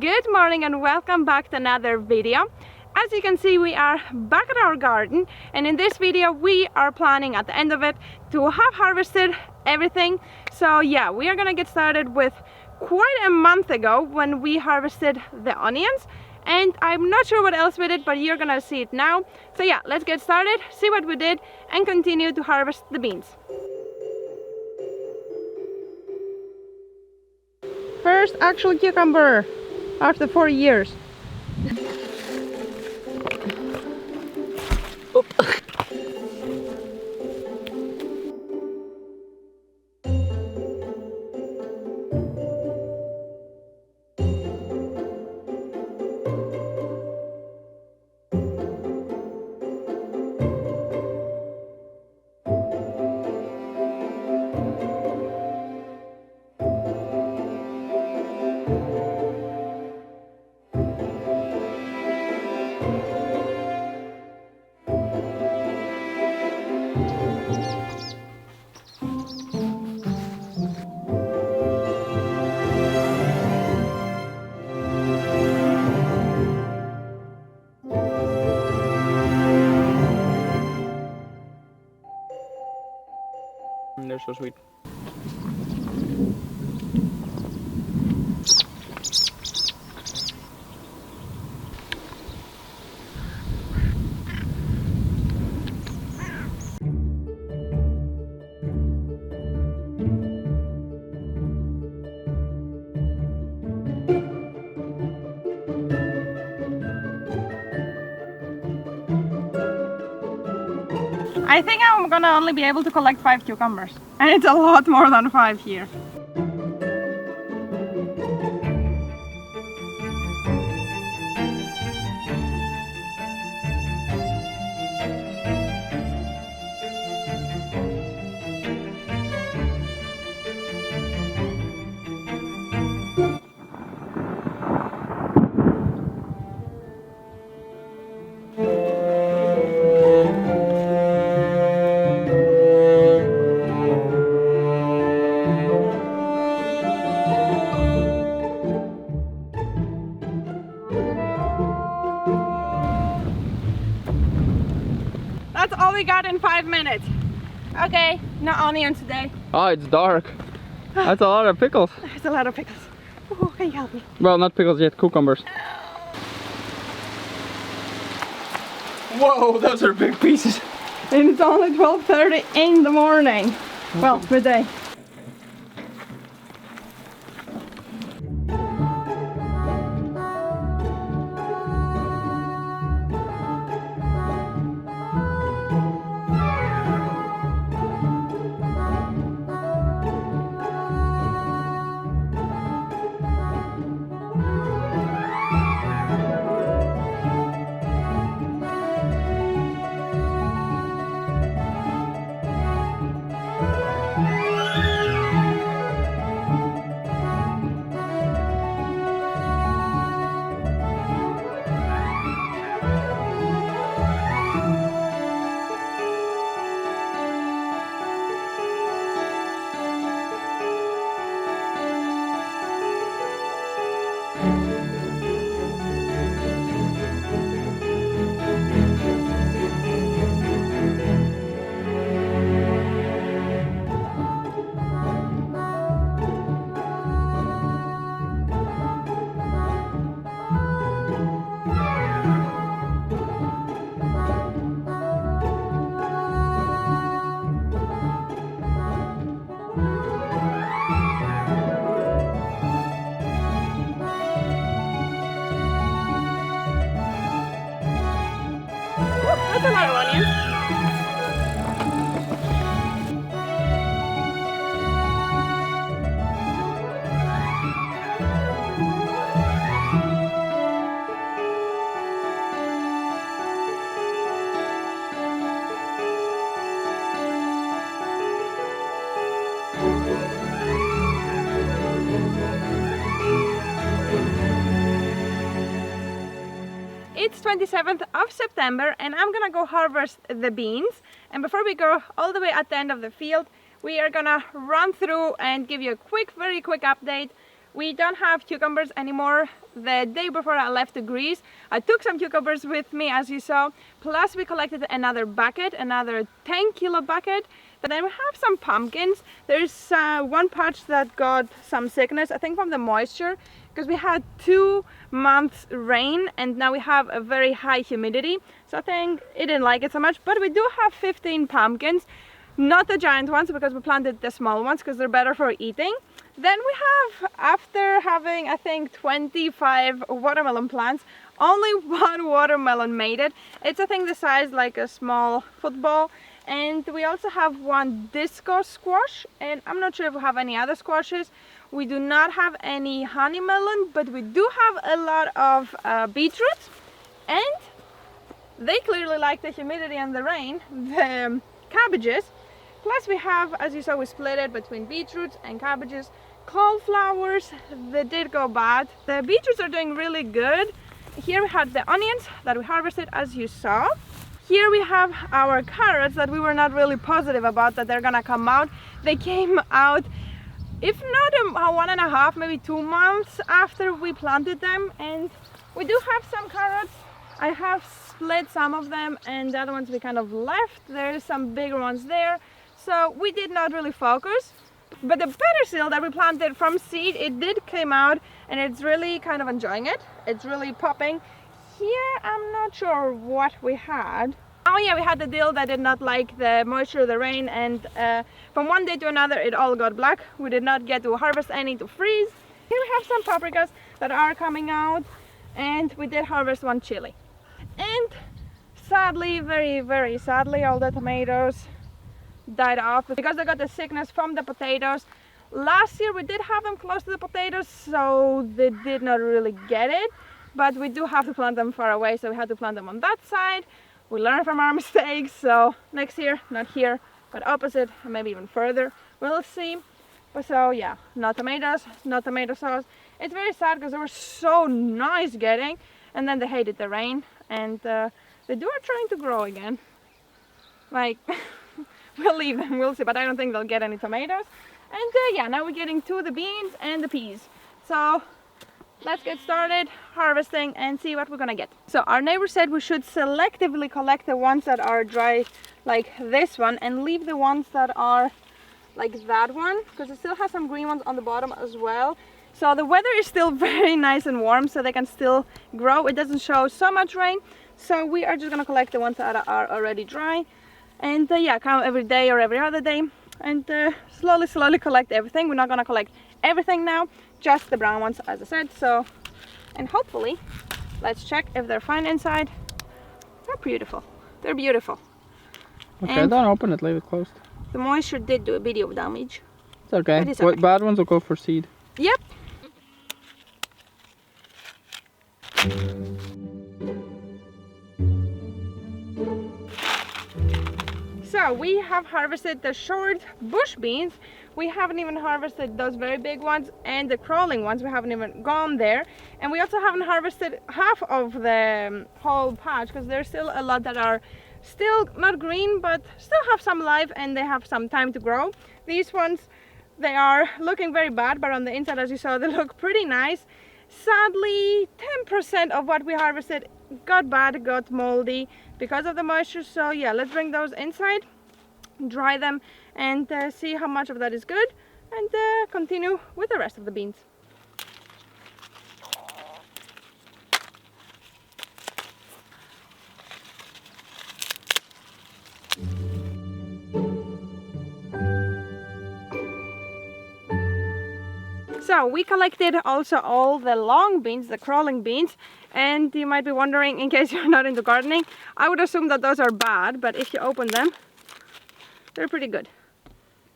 Good morning and welcome back to another video. As you can see, we are back at our garden, and in this video we are planning at the end of it to have harvested everything. So yeah, we are gonna get started with quite a month ago when we harvested the onions, and I'm not sure what else we did, but you're gonna see it now. So yeah, let's get started, see what we did, and continue to harvest the beans. First actual cucumber after 4 years. They're so sweet. I think I'm gonna only be able to collect 5 cucumbers, and it's a lot more than 5 here. That's all we got in 5 minutes. Okay, no onions today. Oh, it's dark. That's a lot of pickles. There's a lot of pickles. Oh, can you help me? Well, not pickles yet, cucumbers. Whoa, those are big pieces. And it's only 12:30 in the morning. Well, midday. That's a lot of onions. It's 27th of September and I'm gonna go harvest the beans. And before we go all the way at the end of the field, we are gonna run through and give you a very quick update We don't have cucumbers anymore. The day before I left to Greece, I took some cucumbers with me, as you saw. Plus we collected another bucket, another 10-kilo bucket. But then we have some pumpkins. There's one patch that got some sickness, I think from the moisture, because we had 2 months rain and now we have a very high humidity. So I think it didn't like it so much. But we do have 15 pumpkins, not the giant ones because we planted the small ones because they're better for eating. Then we have, after having I think 25 watermelon plants, only 1 watermelon made it. It's I think the size like a small football. And we also have 1 disco squash, and I'm not sure if we have any other squashes. We do not have any honey melon, but we do have a lot of beetroot, and they clearly like the humidity and the rain, the cabbages. Plus we have, as you saw, we split it between beetroots and cabbages. Cauliflowers, they did go bad. The beetroots are doing really good. Here we had the onions that we harvested, as you saw. Here we have our carrots that we were not really positive about that they're gonna come out. They came out, if not 1.5, maybe 2 months after we planted them. And we do have some carrots. I have split some of them and the other ones we kind of left. There's some bigger ones there. So we did not really focus. But the persil that we planted from seed, it did come out and it's really kind of enjoying it. It's really popping. Here I'm not sure what we had. Oh yeah, we had the dill that did not like the moisture, the rain, and from one day to another it all got black. We did not get to harvest any to freeze. Here we have some paprikas that are coming out, and we did harvest 1 chili. And sadly, very sadly, all the tomatoes died off because they got the sickness from the potatoes. Last year we did have them close to the potatoes, so they did not really get it. But we do have to plant them far away, so we had to plant them on that side. We learned from our mistakes, so next year, not here, but opposite, and maybe even further, we'll see. But so yeah, no tomatoes, no tomato sauce. It's very sad because they were so nice getting, and then they hated the rain, and they are trying to grow again. Like, we'll leave them, we'll see, but I don't think they'll get any tomatoes. And yeah, now we're getting to the beans and the peas. So let's get started harvesting and see what we're gonna get. So our neighbor said we should selectively collect the ones that are dry, like this one, and leave the ones that are like that one, because it still has some green ones on the bottom as well. So the weather is still very nice and warm, so they can still grow. It doesn't show so much rain, so we are just gonna collect the ones that are already dry. And yeah, come every day or every other day, and slowly collect everything. We're not gonna collect everything now, just the brown ones, as I said. So, and hopefully, let's check if they're fine inside. They're beautiful. They're beautiful. Okay, and don't open it, leave it closed. The moisture did do a bit of damage. It's okay. It's okay. Bad ones will go for seed. Yep. So we have harvested the short bush beans. We haven't even harvested those very big ones, and the crawling ones, we haven't even gone there. And we also haven't harvested half of the whole patch because there's still a lot that are still not green but still have some life and they have some time to grow. These ones, they are looking very bad, but on the inside, as you saw, they look pretty nice. Sadly, 10% of what we harvested got bad, got moldy because of the moisture. So yeah, let's bring those inside, dry them, and see how much of that is good, and continue with the rest of the beans. So we collected also all the long beans, the crawling beans, and you might be wondering, in case you're not into gardening, I would assume that those are bad, but if you open them, they're pretty good.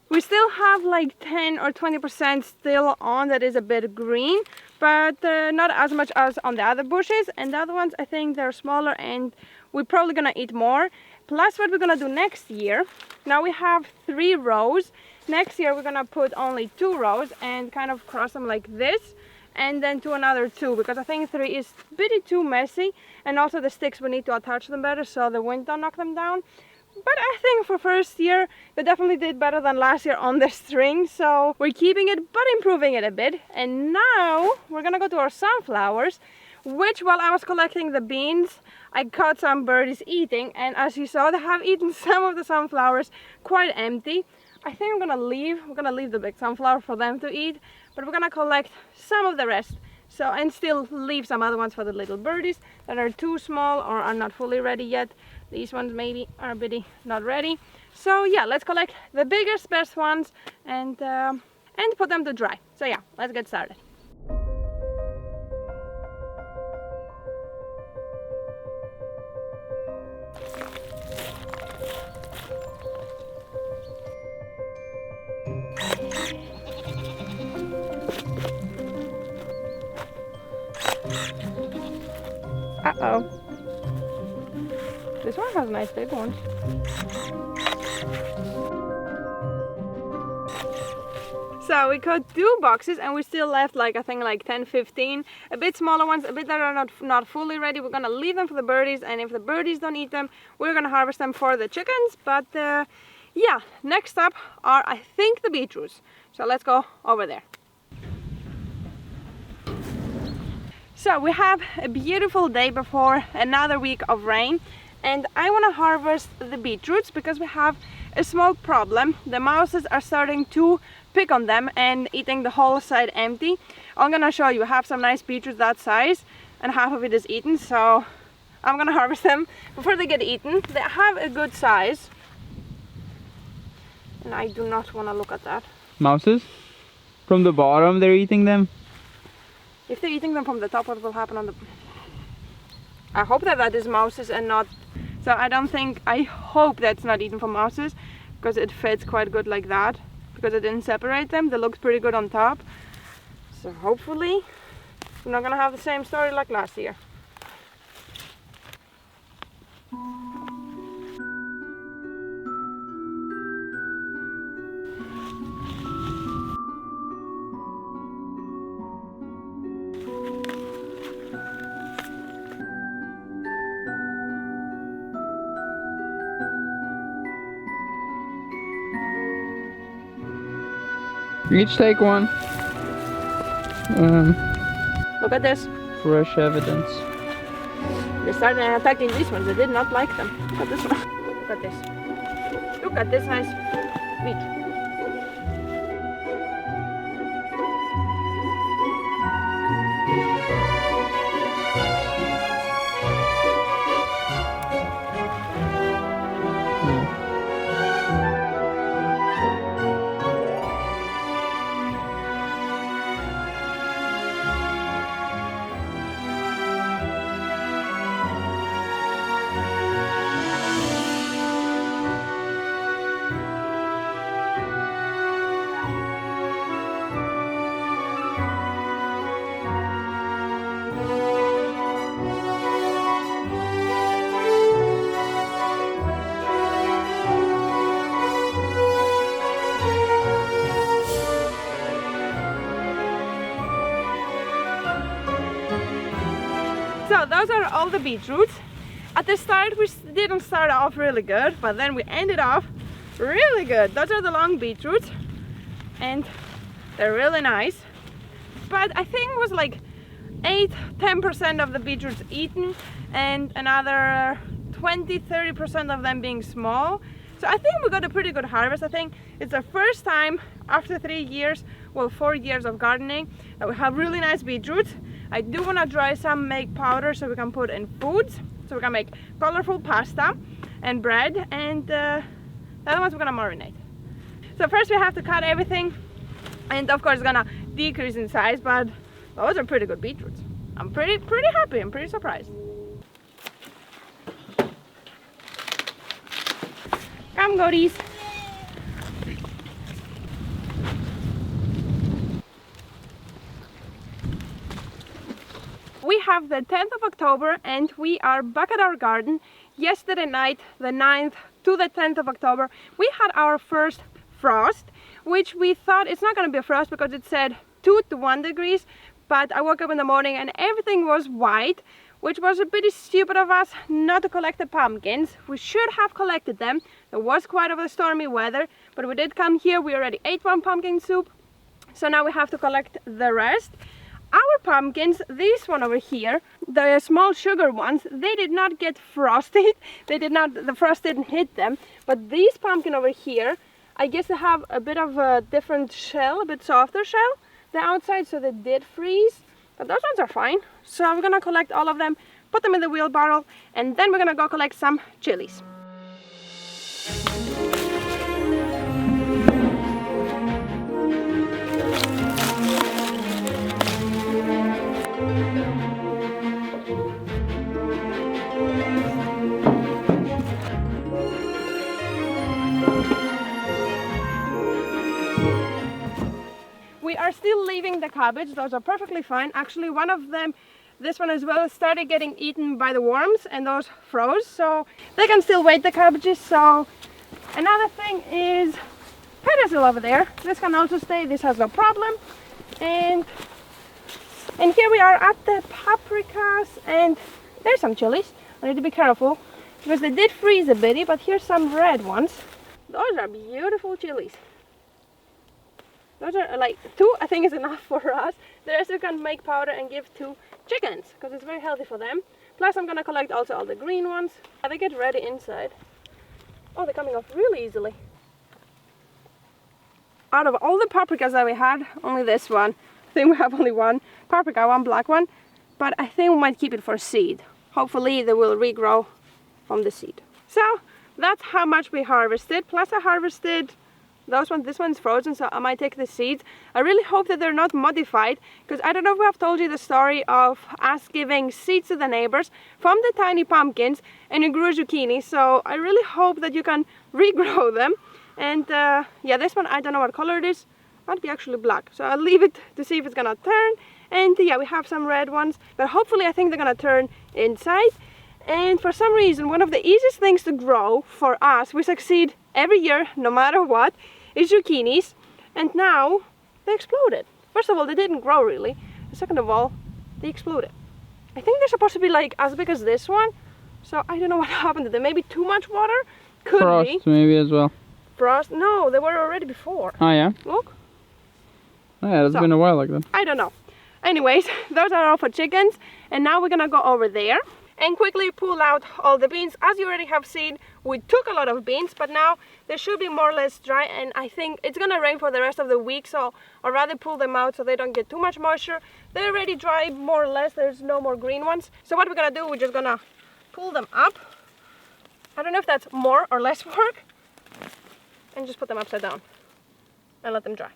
We still have like 10 or 20% still on that is a bit green, but not as much as on the other bushes, and the other ones, I think they're smaller and we're probably gonna eat more. Plus what we're gonna do next year, now we have 3 rows. Next year we're gonna put only 2 rows and kind of cross them like this, and then to another 2, because I think 3 is a bit too messy, and also the sticks, we need to attach them better so the wind don't knock them down. but I think for first year they definitely did better than last year on the string, so we're keeping it but improving it a bit. And now we're gonna go to our sunflowers, which while I was collecting the beans I caught some birdies eating, and as you saw they have eaten some of the sunflowers quite empty. I think we're gonna leave the big sunflower for them to eat, but we're gonna collect some of the rest. So, and still leave some other ones for the little birdies that are too small or are not fully ready yet. These ones maybe are a bit not ready. So yeah, let's collect the biggest, best ones and put them to dry. So yeah, let's get started. Uh-oh. This one has nice big ones. So we cut 2 boxes and we still left like I think like 10-15 a bit smaller ones, a bit that are not fully ready. We're gonna leave them for the birdies, and if the birdies don't eat them we're gonna harvest them for the chickens. But yeah, next up are I think the beetroots, so let's go over there. So we have a beautiful day before another week of rain, and I want to harvest the beetroots because we have a small problem. The mouses are starting to pick on them and eating the whole side empty. I'm gonna show you, I have some nice beetroots that size and half of it is eaten, so I'm gonna harvest them before they get eaten. They have a good size and I do not want to look at that. Mouses? From the bottom they're eating them? If they're eating them from the top, what will happen on the... I hope that is mouses and not... So I hope that's not eaten from mouses, because it fits quite good like that. Because I didn't separate them, they looked pretty good on top. So hopefully we're not gonna have the same story like last year. Each take one. Look at this. Fresh evidence. They started attacking these ones. I did not like them. Look at this one. Look at this. Look at this nice beetroot. So those are all the beetroots. At the start we didn't start off really good, but then we ended off really good. Those are the long beetroots and they're really nice. But I think it was like 8-10% of the beetroots eaten and another 20-30% of them being small. So I think we got a pretty good harvest. I think it's the first time after 3 years, well 4 years of gardening, that we have really nice beetroots. I do want to dry some, make powder so we can put in foods. So we can make colorful pasta and bread, and the other ones we're gonna marinate. So first we have to cut everything, and of course it's gonna decrease in size, but those are pretty good beetroots. I'm pretty happy, I'm pretty surprised. Come goodies. We have the 10th of October and we are back at our garden. Yesterday night, the 9th to the 10th of October, we had our first frost, which we thought it's not going to be a frost because it said 2 to 1 degrees, but I woke up in the morning and everything was white, which was a bit stupid of us not to collect the pumpkins. We should have collected them. It was quite of a stormy weather, but we did come here. We already ate one pumpkin soup, so now we have to collect the rest. Our pumpkins, this one over here, the small sugar ones, they did not get frosted. The frost didn't hit them. But these pumpkin over here, I guess they have a bit of a different shell, a bit softer shell, the outside, so they did freeze. But those ones are fine. So I'm gonna collect all of them, put them in the wheelbarrow, and then we're gonna go collect some chilies. We are still leaving the cabbage. Those are perfectly fine. Actually, one of them, this one as well, started getting eaten by the worms and those froze, so they can still wait, the cabbages. So another thing is Petersil over there. This can also stay, this has no problem. And here we are at the paprikas, and there's some chilies. I need to be careful because they did freeze a bit, but here's some red ones. Those are beautiful chilies. Those are like 2, I think is enough for us. The rest we can make powder and give to chickens because it's very healthy for them. Plus I'm gonna collect also all the green ones. They get ready inside. Oh, they're coming off really easily. Out of all the paprikas that we had, only this one. I think we have only one paprika, one black one. But I think we might keep it for seed. Hopefully they will regrow from the seed. So that's how much we harvested. Plus I harvested those ones. This one's frozen, so I might take the seeds. I really hope that they're not modified, because I don't know if I've told you the story of us giving seeds to the neighbors from the tiny pumpkins, and it grew zucchini. So I really hope that you can regrow them. And yeah, this one I don't know what color it is. Might be actually black, so I'll leave it to see if it's gonna turn. And yeah, we have some red ones, but hopefully I think they're gonna turn inside. And for some reason, one of the easiest things to grow for us, we succeed every year, no matter what, is zucchinis. And now they exploded. First of all, they didn't grow really. And second of all, they exploded. I think they're supposed to be like as big as this one. So I don't know what happened to them. Maybe too much water? Could Frost be. maybe as well. Frost? No, they were already before. Oh yeah? Look. Oh, yeah, it's been a while like that. I don't know. Anyways, those are all for chickens. And now we're gonna go over there and quickly pull out all the beans. As you already have seen, we took a lot of beans, but now they should be more or less dry, and I think it's gonna rain for the rest of the week, so I'd rather pull them out so they don't get too much moisture. They're already dry more or less. There's no more green ones. So what we're gonna do, we're just gonna pull them up. I don't know if that's more or less work, and just put them upside down and let them dry.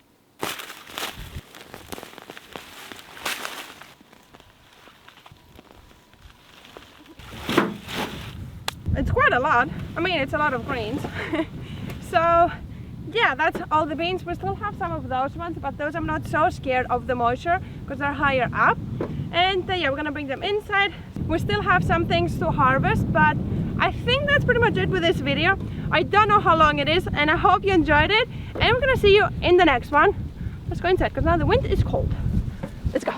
It's quite a lot. I mean, it's a lot of greens. So yeah, that's all the beans. We still have some of those ones, but those I'm not so scared of the moisture because they're higher up. And yeah, we're gonna bring them inside. We still have some things to harvest, but I think that's pretty much it with this video. I don't know how long it is, and I hope you enjoyed it. And we're gonna see you in the next one. Let's go inside because now the wind is cold. Let's go.